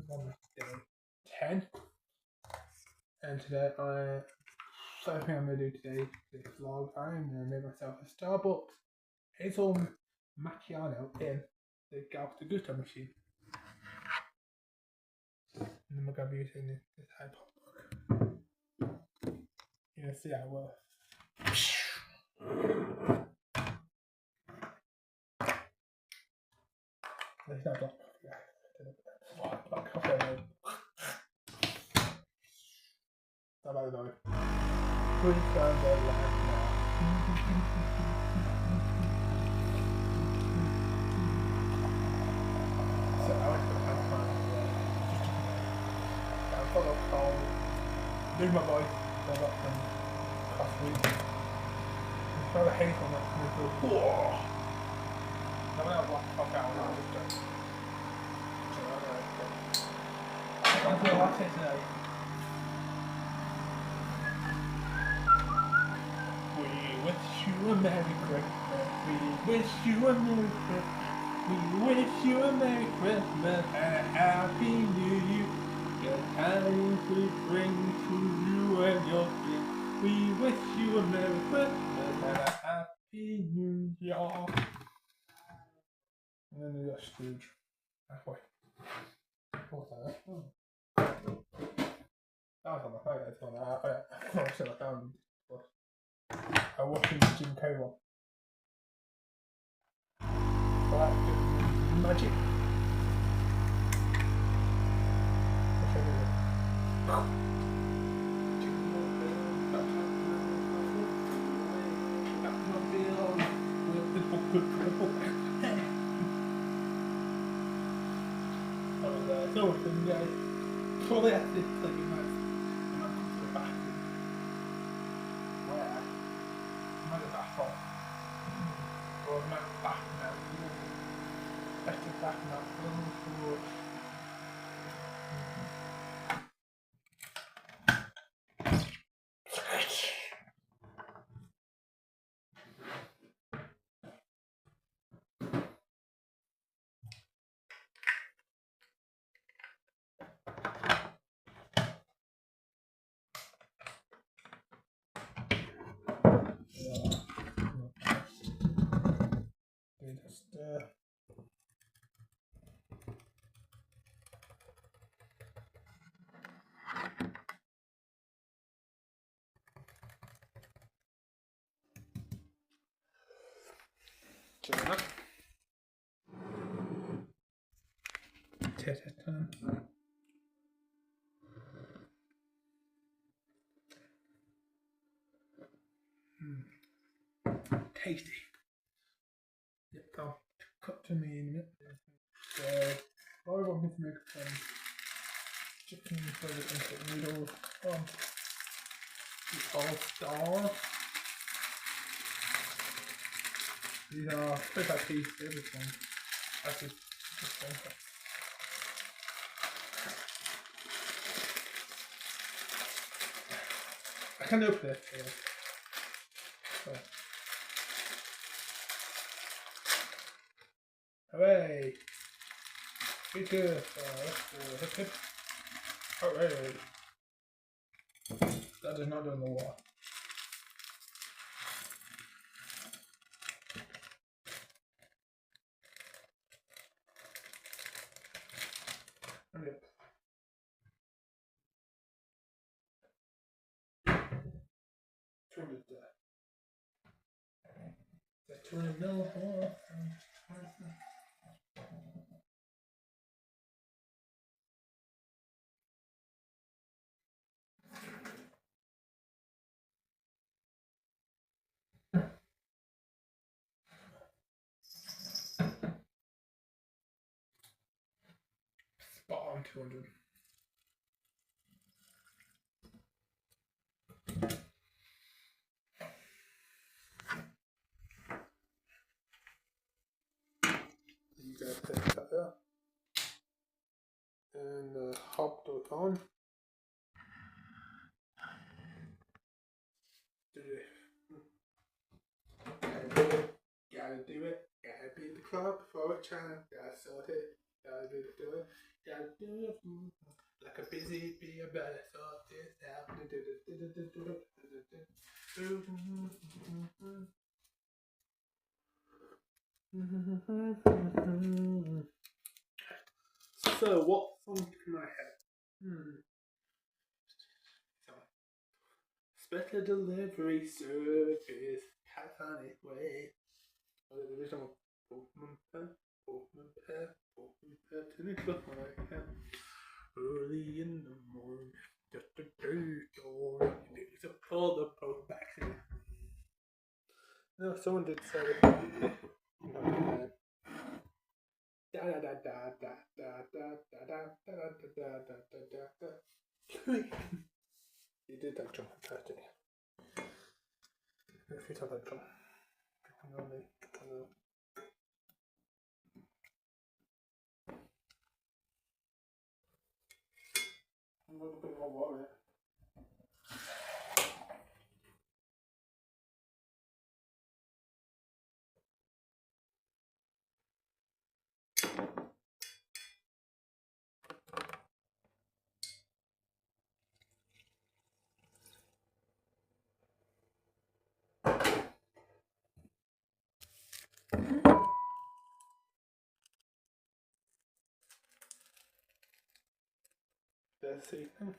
Vlogmas day 10, and today so the thing I'm going to do today, this vlog, I'm going to make myself a Starbucks hazel macchiato in the Galactic Gusto machine. And then we're going to be using this iPod book. You're going to see how it works. There's no drop. How about the noise? Please turn the light now. So I went to the house I'm full of cold. Lose my voice. I got some last week. I smell the hazelnut coming through. Whoa! I'm going to have a cock out now. I'm going to latte today. We wish you a Merry Christmas. We wish you a Merry Christmas. We wish you a Merry Christmas and a Happy New Year. Good tidings we bring to you and your kids. We wish you a Merry Christmas and a Happy New Year. And then we got Scrooge. Halfway. What's that? Oh. That was on my phone. It's on I found I watched the Jim Carrey one. Black magic. So guys, probably have to click in my come to the bathroom. Where? I'm at the bathroom. Or I'm at the bath now. Let's get back now. Tasty. Yep, I'll cut to me in a minute. So, I want to make some chicken flavoured noodles on the All-Star. These are 25 pieces, this one. Actually, this one. I can open it here. So. Hooray! Be good. Let's go. Hooray! That does not go in the water. Yep. Turn it there. 200 ml. Spot on 200. You guys take that there. And hop it on. Gotta do it. Gotta beat the club for a channel. Gotta sort it. Like a busy bee, I better sort this out. So, what song can I have? Special delivery service, cat's on its way. The original Postman Pat, and it's the early in the morning, just a day door. He picks up all the post bags in. No, someone did say it. Da da da da da da da da da da da da da da. You did that jump fantastic. A few times that jump. I'm going to put more water in. There's the thing.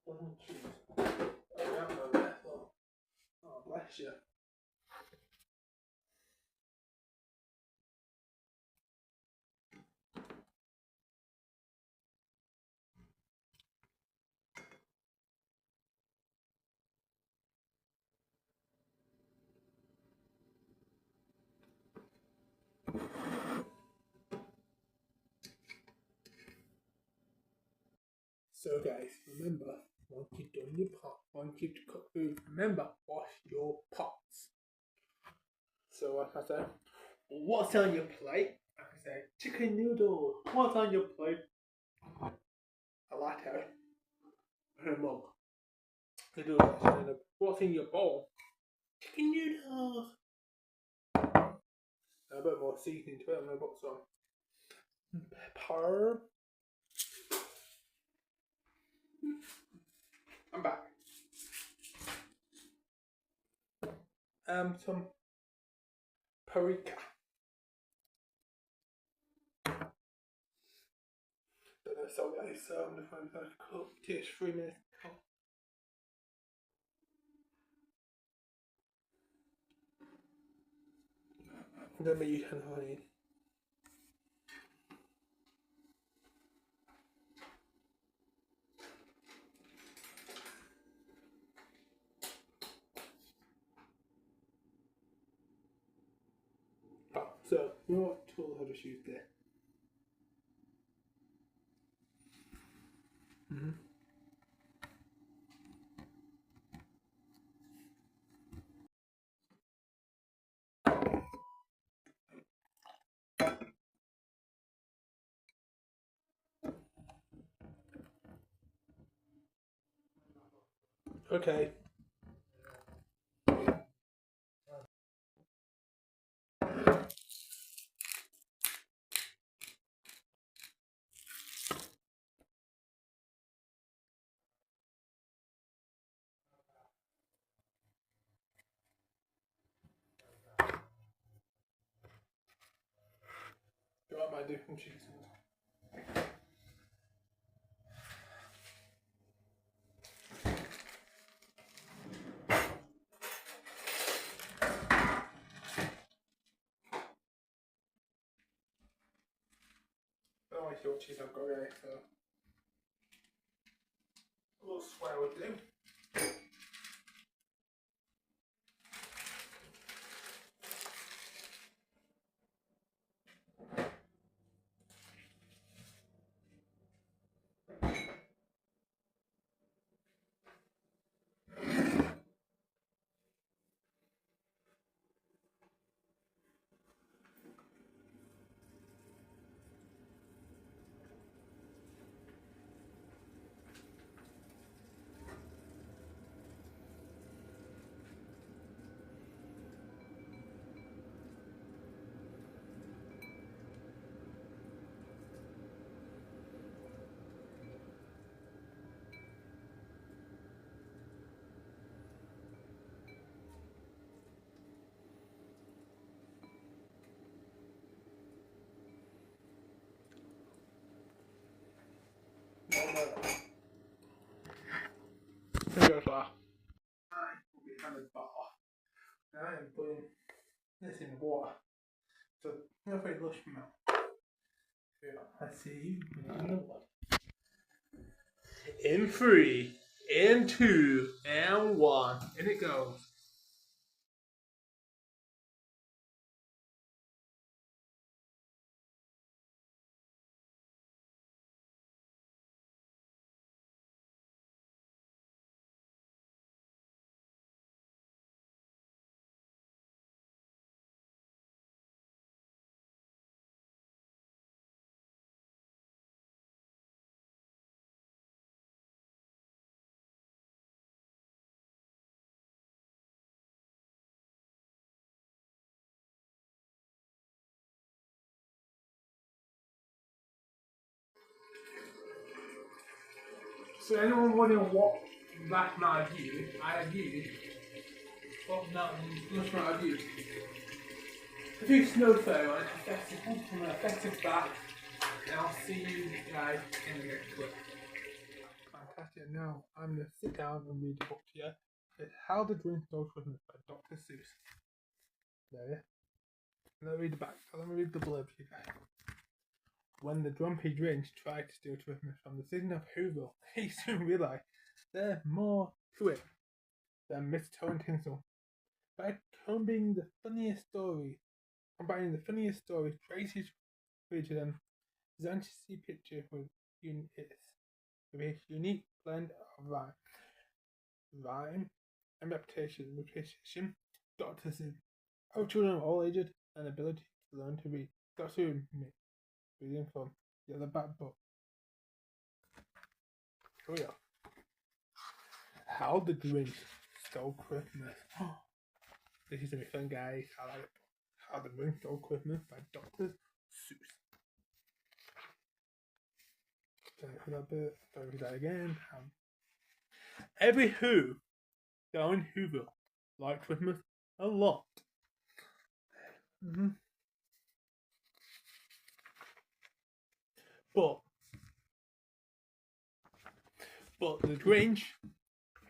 Doesn't choose. Oh, we haven't done that long. Oh, bless you. So guys, remember, once you've done your pot, once you've cooked food, remember, wash your pots. So like I said, what's on your plate? Like I say, chicken noodles. What's on your plate? A latte. And a mug. What's in your bowl? Chicken noodles. A bit more seasoning to it. I'm going to put some pepper. I'm back. Some paprika. So guys, I'm going to find that cook. Takes 3 minutes to cook. Remember you can honey. Oh, so you know what tool I just used there? Okay. Do I might do some cheese? I don't like your cheese I've got ready, so a little square would do. Here goes that. I will be having bar. Now I am putting this in water. So, no very lush milk. Yeah, I see you in the water. In 3, in 2, and 1. In it goes. So anyone wondering what last night I used, what last night I used? A few snowflakes on it, from a festive bath, and I'll see you guys in the next clip. Fantastic, now I'm going to sit down and read the book to you. It's How the Grinch Stole Christmas by Dr. Seuss. There. Let me read the back, let me read the blurb to you guys. When the grumpy Grinch tried to steal Christmas from the city of Whoville, he soon realized there's more to it than mistletoe and tinsel. By combining the funniest stories, Tracy's created an fantasy picture with its unique blend of rhyme and repetition. Dr. Seuss, all children of all ages and ability to learn to read. Dr. Seuss, reading from the other back book. Here we are. How the Grinch Stole Christmas. This is gonna be fun, guys. I like it. How the Grinch Stole Christmas by Dr. Seuss. For that bit. Don't read that again. Every Who down in Whoville liked Christmas a lot. But the Grinch,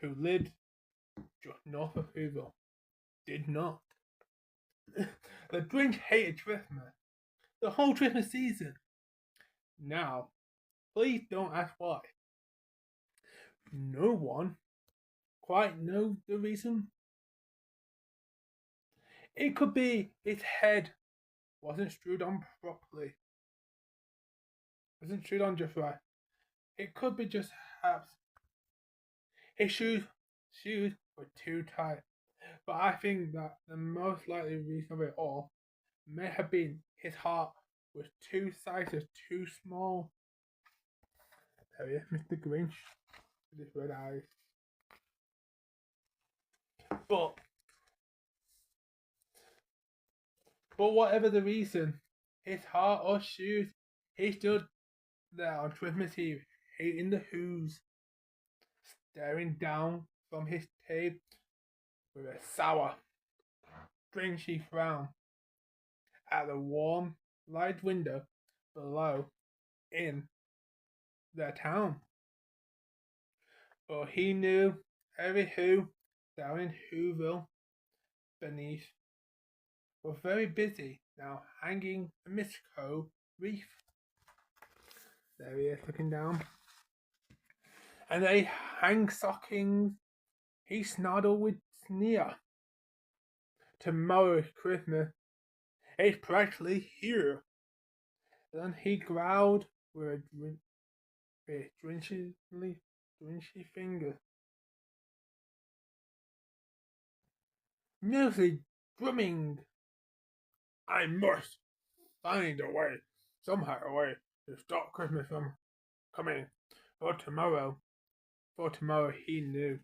who lived just north of Whoville, did not. The Grinch hated Christmas the whole Christmas season. Now, please don't ask why. No one quite knows the reason. It could be his head wasn't screwed on properly. Wasn't screwed on just right. It could be just perhaps his shoes were too tight. But I think that the most likely reason of it all may have been his heart was 2 sizes too small. There he is, Mr. Grinch, with his red eyes. But whatever the reason, his heart or shoes, he stood there on Christmas Eve, hating the Who's, staring down from his table with a sour, grinchy frown at the warm light window below in their town. For he knew every Who down in Whoville beneath was very busy now hanging a mistletoe wreath. There he is looking down. And they hang stockings. He snarled with sneer. Tomorrow is Christmas. It's practically here. Then he growled with a drenchy finger. Music drumming. I must find a way, somehow a way, to stop Christmas from coming. For tomorrow he knew.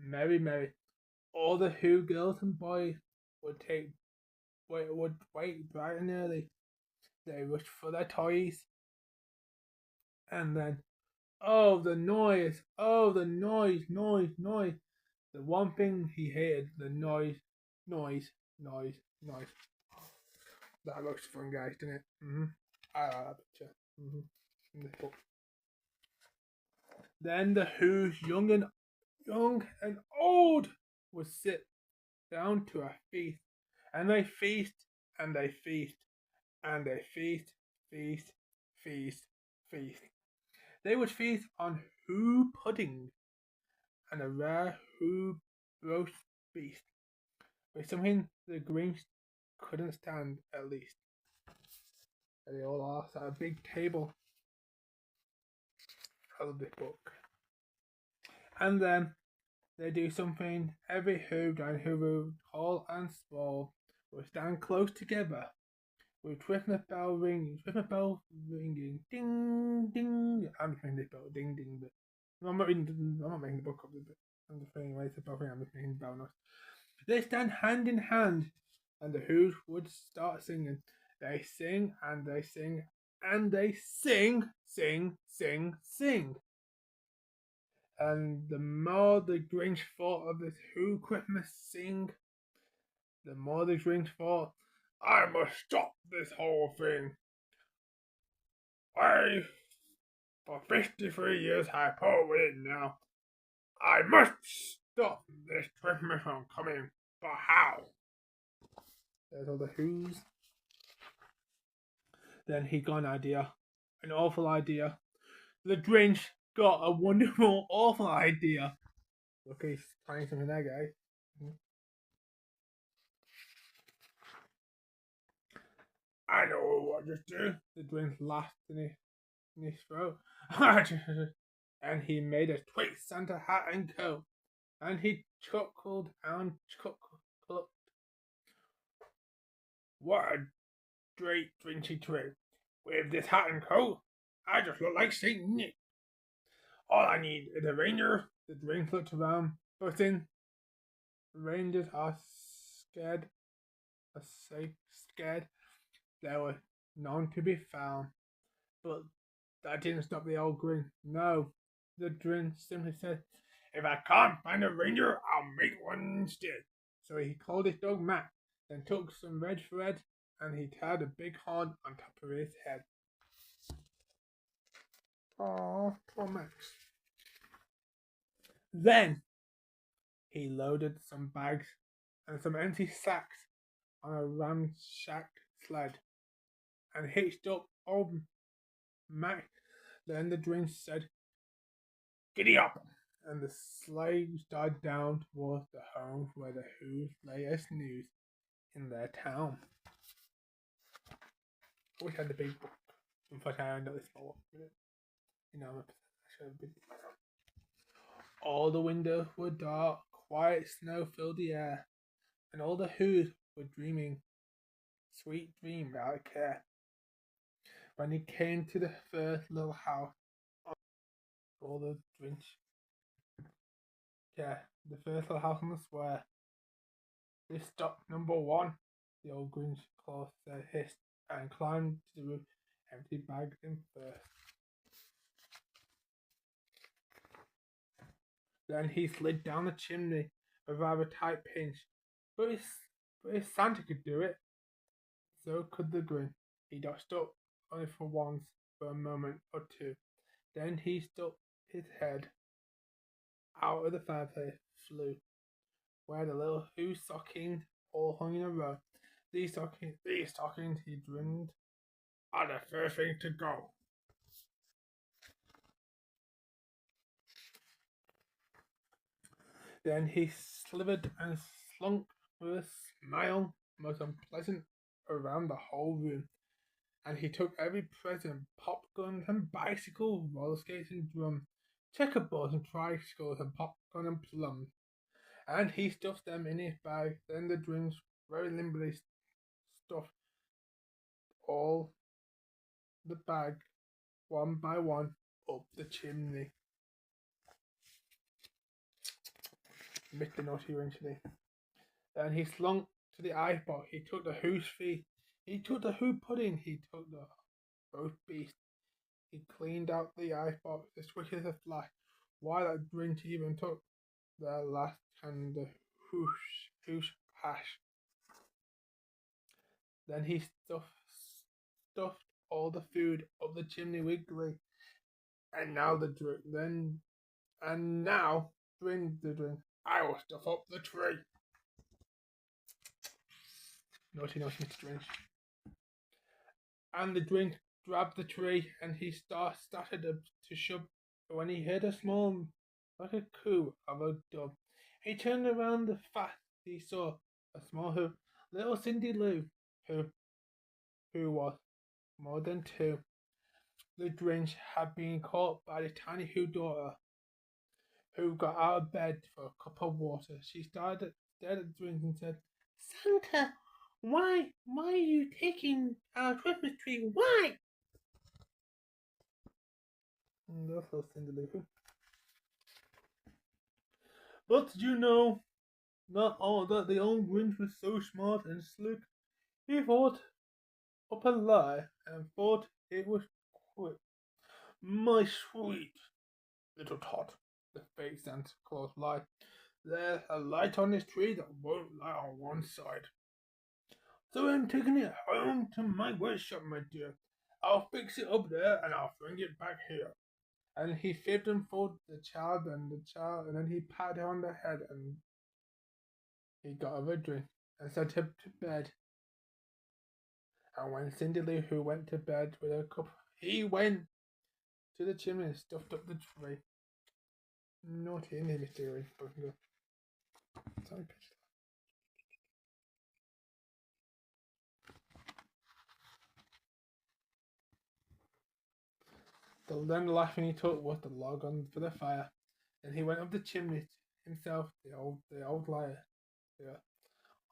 Mary, all the Who girls and boys would wait bright and early. They rushed for their toys. And then, oh the noise. The one thing he hated, the noise. That looks fun, guys, doesn't it? I like that picture. In this book. Then the Who's young and old would sit down to a feast, and they feast, and they feast, and they feast, feast, feast, feast. They would feast on Who pudding and a rare Who roast beef, with something the Grinch couldn't stand at least. And they all are at a big table of the book. And then they do something every Who and Who, tall and small, will stand close together with Christmas bell ringing, ding, ding. I'm just making this bell, ding, ding, but I'm not making the book up, but I'm just saying, it's a bell ring, I'm just making the bell noise. They stand hand in hand, and the Who's would start singing. They sing, and they sing, and they sing, sing, sing, sing. And the more the Grinch thought of this Who Christmas sing, the more the Grinch thought, I must stop this whole thing. For 53 years, I put it now. I must stop this Christmas from coming. But how? There's all the Who's. Then he got an idea. An awful idea. The Grinch got a wonderful, awful idea. Look, he's trying something there, guys. I know what you do. The Grinch laughed in his throat. And he made a tweet Santa hat and coat. And he chuckled and chuckled. What a great Grinchy trick. With this hat and coat, I just look like Saint Nick. All I need is a reindeer. The Grinch looked around, but in reindeers are scared. Scared. There were none to be found. But that didn't stop the old Grinch. No, the Grinch simply said, if I can't find a reindeer, I'll make one instead. So he called his dog Max, then took some red thread, and he tied a big horn on top of his head. Oh, poor Max. Then he loaded some bags and some empty sacks on a ramshacked sled and hitched up old Max. Then the Grinch said, giddy up! And the sleigh started down towards the home where the Who's lay as news in their town. I wish I had the big book. Unfortunately, I know this small one. You know, I should have a big book. All the windows were dark, quiet snow filled the air, and all the Who's were dreaming sweet dreams without care. When he came to the first little house, all the Grinch. Yeah, the first little house on the square. This stopped number one, the old Grinch Chlo said, hissed, and climbed to the roof, empty bags in first. Then he slid down the chimney, a rather tight pinch, but if Santa could do it, so could the Grinch. He dodged up only for once, for a moment or two. Then he stuck his head out of the fireplace, flew, where the little Who's stockings all hung in a row. These stockings, he dreamed, are the first thing to go. Then he slithered and slunk with a smile most unpleasant around the whole room. And he took every present, popgun and bicycle, roller skates and drum, checkerboards and tricycles and popcorn and plums. And he stuffed them in his bag. Then the Grinch very limbly stuffed all the bag, one by one, up the chimney. Mr. Naughty Rinchley. Then he slunk to the icebox. He took the Who's feet. He took the Who pudding. He took the roast beast. He cleaned out the icebox as quick as a flash. While that Grinch even took the last and the Who's hash. Then he stuffed all the food up the chimney with glee. And now the And now, drink. I will stuff up the tree. Naughty, Mr. Drink. And the drink grabbed the tree and he started to shove. But when he heard a small, like a coo of a dove, he turned around the fast. He saw a small little Cindy Lou, who was more than two. The Grinch had been caught by the tiny Who daughter, who got out of bed for a cup of water. She stared at the Grinch and said, "Santa, why are you taking our Christmas tree? Why?" That's so Cindy Lou. But did you know not all that the old Grinch was so smart and slick? He thought up a lie and thought it was quick. "My sweet little tot," the fake Santa Claus lied. "There's a light on this tree that won't light on one side. So I'm taking it home to my workshop, my dear. I'll fix it up there and I'll bring it back here." And he fibbed and folded the child, and then he patted her on the head and he got her a drink and sent her to bed. And when Cindy Lou, who went to bed with a cup, he went to the chimney and stuffed up the tree. Naughty, isn't he, Mr. Sorry, pitch. Then the last thing he took was the log on for the fire. Then he went up the chimney himself, the old liar. Yeah.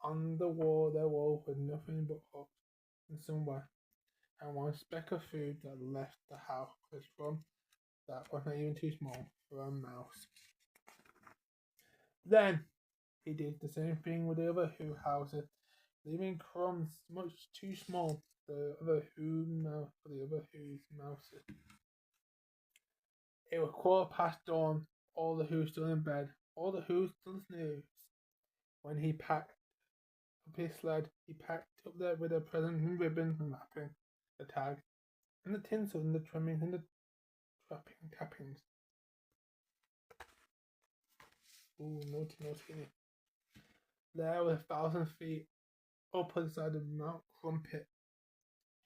On the wall there was nothing but hooks and somewhere, and one speck of food that left the house was from that was not even too small for a mouse. Then he did the same thing with the other Who houses, leaving crumbs much too small for the other Who's mouses. It was 1/4 dawn. All the Who's still in bed. All the Who's still snoozed. When he packed up his sled, he packed up there with the presents and ribbons and wrapping, the tags, and the tinsel and the trimmings and the tappings. Ooh, naughty. There was 1,000 feet up on the side of Mount Crumpet.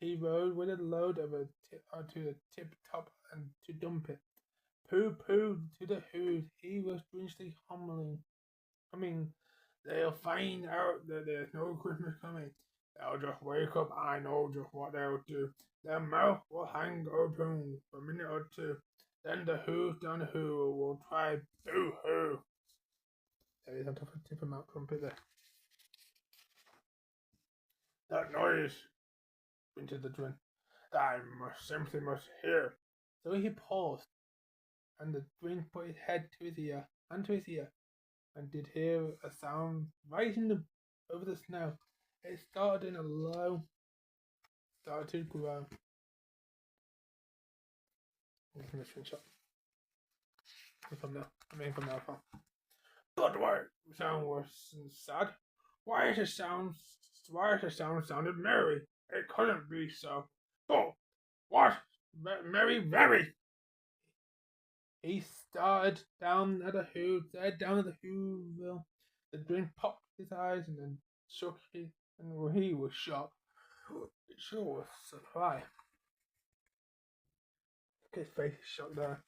He rode with a load of to the tip top and to dump it. Pooh to the Who's. He was strangely humming. "They'll find out that there's no Christmas coming. They'll just wake up. I know just what they'll do. Their mouth will hang open for a minute or two. Then the Who's done who will try boo-hoo." There is on top of the tip of Mount Crumpet there. "That noise," grunted the Drin, "that I simply must hear." So he paused, and the Drin put his head to his ear, and did hear a sound rising over the snow. It started in a low, started to grow. I'm going to screenshot. From now on. But why the sound was sad? Why the sound sounded merry? It couldn't be so. Oh, what? Very. He started down at the Whoville. The Drin popped his eyes and then shook his, and he was shocked. It sure was surprised. Look at his face, shocked there.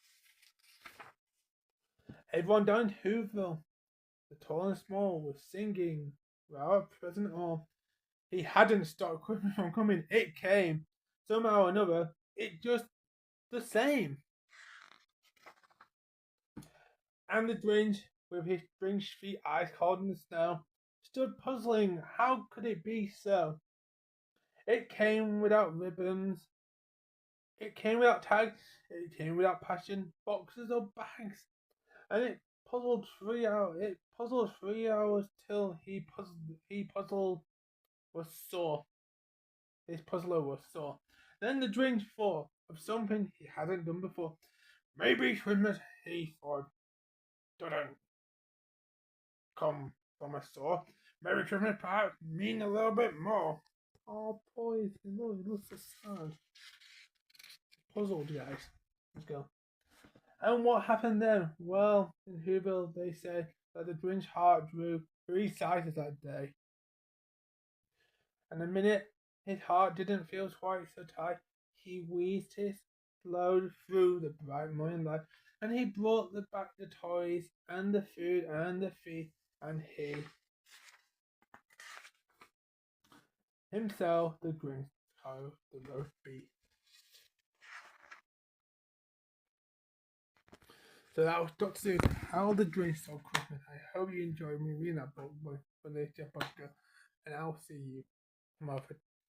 Everyone down in Whoville, the tall and small, was singing without present all. He hadn't stopped Christmas from coming. It came. Somehow or another, it just the same. And the Grinch, with his Grinch feet ice cold in the snow, stood puzzling. How could it be so? It came without ribbons. It came without tags. It came without passion, boxes or bags. And it puzzled 3 hours. It puzzled 3 hours till his puzzler was sore. Then the Grinch thought of something he hadn't done before. Maybe Christmas, he thought, doesn't come from a store. Maybe Christmas perhaps mean a little bit more. Oh, boy, it looks so sad. Puzzled, guys. Let's go. And what happened then? Well, in Whoville, they say that the Grinch heart grew 3 sizes that day. And the minute his heart didn't feel quite so tight, he wheezed his load through the bright morning light, and he brought back the toys and the food and the feast, and he himself, the Grinch, chose the roast beef. So that was Dr. Seuss, How the Grinch Stole Christmas. I hope you enjoyed me reading that book by Felicia Buster, and I'll see you tomorrow for